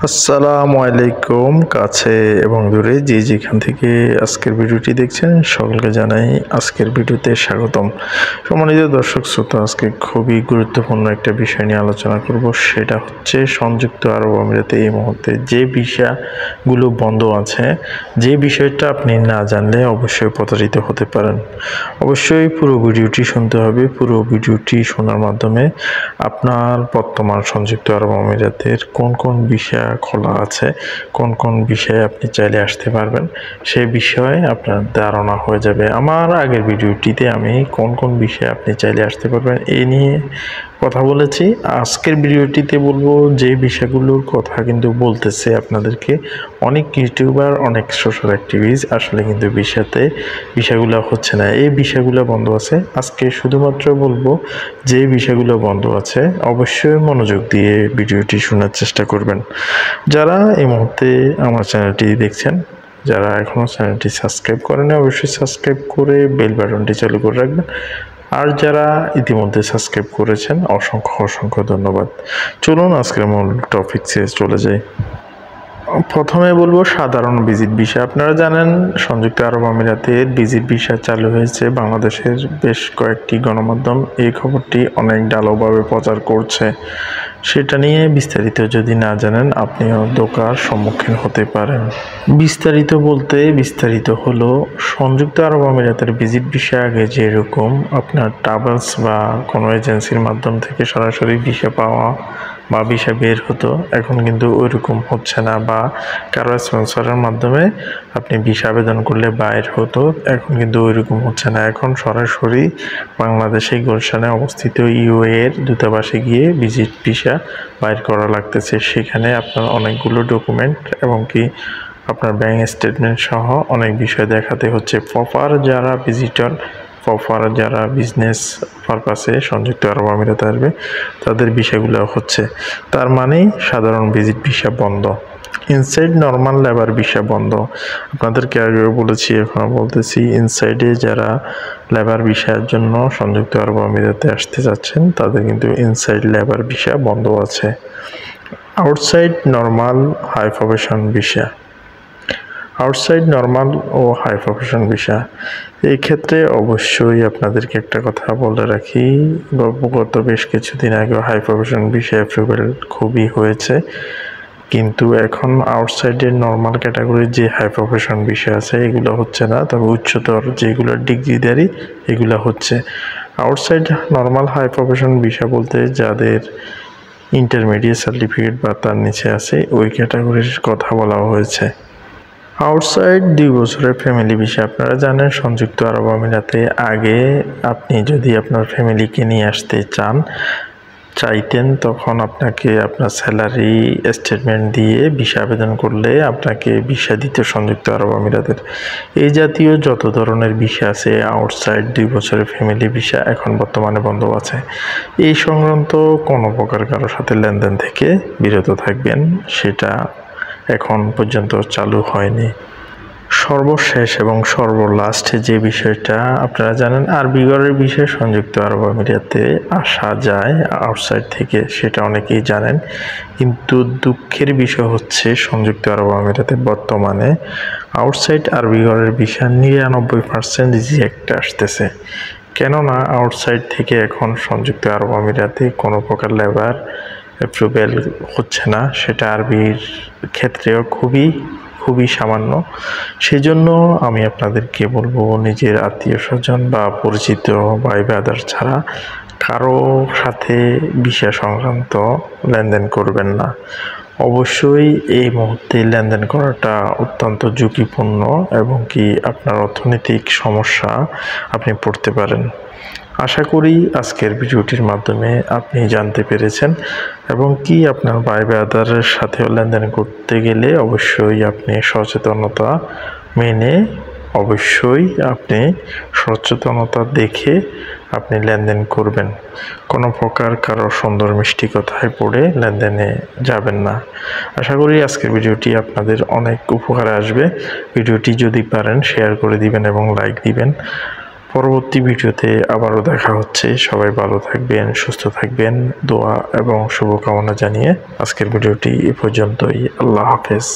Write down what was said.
আসসালামু আলাইকুম। কাছে এবং দূরে যে যেখান থেকে আজকের ভিডিওটি দেখছেন সকলকে জানাই আজকের ভিডিওতে স্বাগতম। সম্মানিত দর্শক শ্রোতা, আজকে খুবই গুরুত্বপূর্ণ একটা বিষয় নিয়ে আলোচনা করব। সেটা হচ্ছে সংযুক্ত আরব আমিরাতে এই মুহূর্তে যে ভিসাগুলো বন্ধ আছে, যে বিষয়টা আপনি না জানলে অবশ্যই প্রতারিত হতে পারেন। অবশ্যই পুরো ভিডিওটি শুনতে হবে। পুরো ভিডিওটি শোনার মাধ্যমে আপনার বর্তমান সংযুক্ত আরব আমিরাতের কোন কোন ভিসা খোলা আছে, কোন কোন বিষয়ে আপনি চাইলে আসতে পারবেন, সেই বিষয়ে আপনার ধারণা হয়ে যাবে। আমার আগের ভিডিওটিতে আমি কোন কোন বিষয়ে আপনি চাইলে আসতে পারবেন এই নিয়ে কথা বলেছি। আজকের ভিডিওটিতে বলবো যে বিষয়গুলোর কথা কিন্তু বলতেছে আপনাদেরকে অনেক ইউটিউবার, অনেক সোশ্যাল অ্যাক্টিভিস্ট, আসলে কিন্তু বিষয়গুলো হচ্ছে না, এই বিষয়গুলো বন্ধ আছে। আজকে শুধুমাত্র বলবো যে বিষয়গুলো বন্ধ আছে, অবশ্যই মনোযোগ দিয়ে ভিডিওটি শোনার চেষ্টা করবেন। যারা এই মুহূর্তে আমার চ্যানেলটি দেখছেন, যারা এখনও চ্যানেলটি সাবস্ক্রাইব করেনি, অবশ্যই সাবস্ক্রাইব করে বেল বাটনটি চালু করে রাখবেন। আর যারা ইতিমধ্যে সাবস্ক্রাইব করেছেন, অসংখ্য ধন্যবাদ। চলুন আজকের মূল টপিকসে চলে যাই। প্রথমে বলবো সাধারণ ভিজিট ভিসা। আপনারা জানেন সংযুক্ত আরব আমিরাতের ভিজিট ভিসা চালু হয়েছে। বাংলাদেশের বেশ কয়েকটি গণমাধ্যম এই খবরটি অনেক ঢালাওভাবে প্রচার করছে। সেটা নিয়ে বিস্তারিত যদি না জানেন, আপনিও ধোঁকার সম্মুখীন হতে পারেন। বিস্তারিত হলো সংযুক্ত আরব আমিরাতের ভিজিট ভিসা আগে যেরকম আপনার ট্রাভেলস বা কোনো এজেন্সির মাধ্যম থেকে সরাসরি ভিসা পাওয়া বা ভিসা বের হতো, এখন কিন্তু ওইরকম হচ্ছে না। বা কারো স্পন্সরের মাধ্যমে আপনি ভিসা আবেদন করলে বাইর হতো, এখন কিন্তু ওইরকম হচ্ছে না। এখন সরাসরি বাংলাদেশে গুলশানে অবস্থিত ইউএই এর দূতাবাসে গিয়ে ভিজিট ভিসা বাইর করা লাগতেছে। সেখানে আপনার অনেকগুলো ডকুমেন্ট এবং কি আপনার ব্যাংক স্টেটমেন্ট সহ অনেক বিষয় দেখাতে হচ্ছে। প্রপার যারা বিজনেস পারপাসে সংযুক্ত আরব আমিরাতে আসবে তাদের বিষয়গুলো হচ্ছে। তার মানে সাধারণ ভিজিট ভিসা বন্ধ, ইনসাইড নর্মাল লেবার ভিসা বন্ধ। আপনাদেরকে আগেও বলেছি, এখনও বলতেছি, ইনসাইডে যারা লেবার ভিসার জন্য সংযুক্ত আরব আমিরাতে আসতে যাচ্ছেন তাদের কিন্তু ইনসাইড লেবার ভিসা বন্ধ আছে। Outside normal high profession visa, outside normal ও হাই প্রফেশন ভিসা, এই ক্ষেত্রে অবশ্যই আপনাদেরকে একটা কথা বলে রাখি, গত বেশ কিছুদিন আগে হাই প্রফেশন ভিসা অ্যাপ্রুভেল খুবই হয়েছে, কিন্তু এখন আউটসাইডের নর্মাল ক্যাটাগরির যে হাই প্রফেশন ভিসা আছে এগুলো হচ্ছে না, তবে উচ্চতর যেগুলো ডিগ্রিধারী এগুলো হচ্ছে। Outside normal high profession visa বলতে যাদের ইন্টারমিডিয়েট সার্টিফিকেট বা তার নিচে আছে ওই ক্যাটাগরির কথা বলা হয়েছে। আউটসাইড 2 বছরের ফ্যামিলি ভিসা। আপনারা জানেন সংযুক্ত আরব আমিরাতে আগে আপনি যদি আপনার ফ্যামিলিকে নিয়ে আসতে চাইতেন তখন আপনাকে আপনার স্যালারি স্টেটমেন্ট দিয়ে ভিসা আবেদন করলে আপনাকে ভিসা দিত সংযুক্ত আরব আমিরাতের। এই জাতীয় যত ধরনের ভিসা আছে আউটসাইড 2 বছরের ফ্যামিলি ভিসা এখন বর্তমানে বন্ধ আছে। এই সংক্রান্ত কোনো প্রকার কারোর সাথে লেনদেন থেকে বিরত থাকবেন, সেটা এখন পর্যন্ত চালু হয়নি। সর্বশেষ এবং সর্বলাস্ট যে বিষয়টা আপনারা জানেন, আরবি ঘরের বিষয়ে সংযুক্ত আরব আমিরাতে আসা যায় আউটসাইড থেকে, সেটা অনেকেই জানেন। কিন্তু দুঃখের বিষয় হচ্ছে সংযুক্ত আরব আমিরাতে বর্তমানে আউটসাইড আরবি ঘরের বিষয় 99% রিজেক্ট আসতেছে। কেননা আউটসাইড থেকে এখন সংযুক্ত আরব আমিরাতে কোনো প্রকার লেবার অ্যাপ্রুভেল হচ্ছে না, সেটা আরবির ক্ষেত্রেও খুবই সামান্য। সেজন্য আমি আপনাদেরকে বলবো, নিজের আত্মীয় স্বজন বা পরিচিত ভাই ব্রাদার ছাড়া কারো সাথে ভিসা সংক্রান্ত লেনদেন করবেন না। অবশ্যই এই মুহূর্তে লেনদেন করাটা অত্যন্ত ঝুঁকিপূর্ণ এবং কি আপনার অর্থনৈতিক সমস্যা আপনি পড়তে পারেন। আশা করি আজকের ভিডিওটির মাধ্যমে আপনি জানতে পেরেছেন এবং কি আপনার ভাই ব্রাদারের সাথেও লেনদেন করতে গেলে অবশ্যই আপনি সচেতনতা দেখে আপনি লেনদেন করবেন। কোনো প্রকার কারো সুন্দর মিষ্টি কথায় পড়ে লেনদেনে যাবেন না। আশা করি আজকের ভিডিওটি আপনাদের অনেক উপকারে আসবে। ভিডিওটি যদি পারেন শেয়ার করে দিবেন এবং লাইক দিবেন। পরবর্তী ভিডিওতে আবারও দেখা হচ্ছে। সবাই ভালো থাকবেন, সুস্থ থাকবেন, দোয়া এবং শুভকামনা জানিয়ে আজকের ভিডিওটি এ পর্যন্তই। আল্লাহ হাফেজ।